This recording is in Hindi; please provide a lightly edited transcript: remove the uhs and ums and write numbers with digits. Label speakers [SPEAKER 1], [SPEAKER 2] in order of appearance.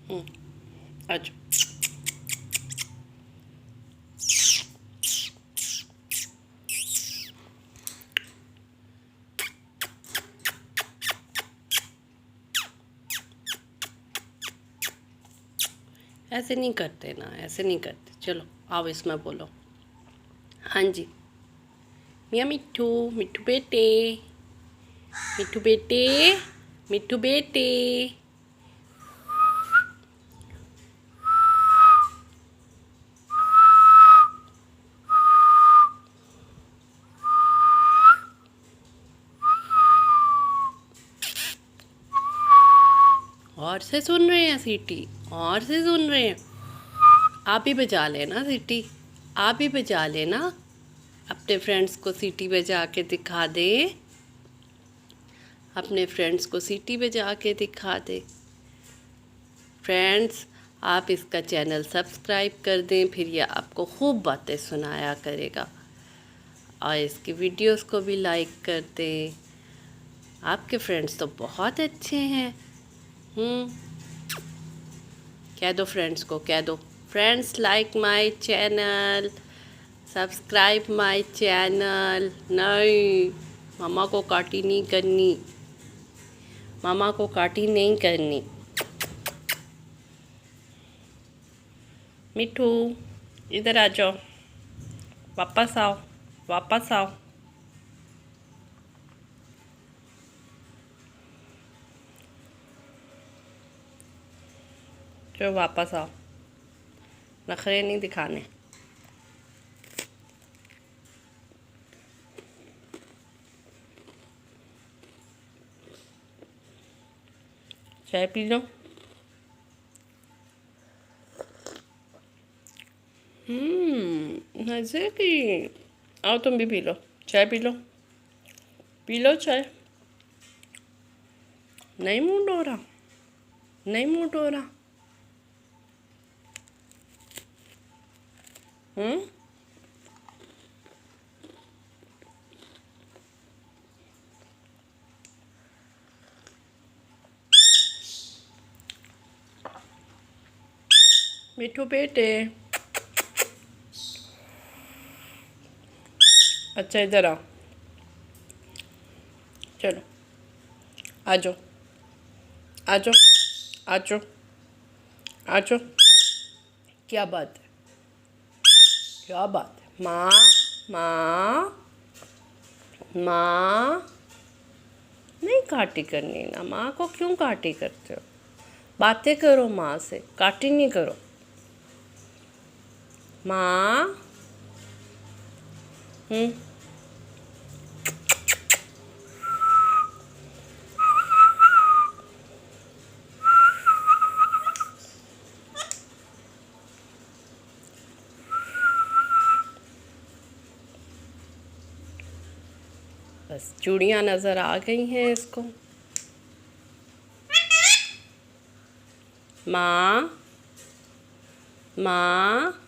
[SPEAKER 1] अच्छा, ऐसे नहीं करते ना, ऐसे नहीं करते। चलो आओ इसमें बोलो। हाँ जी। मियाँ मिट्ठू, मिट्ठू बेटे, मिट्ठू बेटे, मिट्ठू बेटे। और से सुन रहे हैं सीटी, और से सुन रहे हैं। आप ही बजा लेना सीटी, आप ही बजा लेना। अपने फ्रेंड्स को सीटी बजा के दिखा दे, अपने फ्रेंड्स को सीटी बजा के दिखा दे। फ्रेंड्स, आप इसका चैनल सब्सक्राइब कर दें, फिर ये आपको खूब बातें सुनाया करेगा। और इसकी वीडियोस को भी लाइक कर दें। आपके फ्रेंड्स तो बहुत अच्छे हैं। कह दो फ्रेंड्स को, कह दो friends like my channel, subscribe my channel. नहीं, मामा को काटी नहीं करनी, मामा को काटी नहीं करनी। मिठू इधर आ जाओ, वापस आओ, वापस आओ। जो वापस आओ, नखरे नहीं दिखाने। चाय पी लो। मजे की। आओ तुम भी पी लो, चाय पी लो, पी लो चाय। नहीं मूड हो रहा, नहीं मूड हो रहा। मिठू बेटे, अच्छा इधर आओ, चलो आ जाओ, आ जाओ, आ जाओ, आ जाओ। क्या बात है, क्या बात है? माँ, माँ, माँ। नहीं काटी करनी ना, माँ को क्यों काटी करते हो? बातें करो माँ से, काटी नहीं करो। माँ। बस चूड़ियाँ नज़र आ गई हैं इसको। माँ, माँ।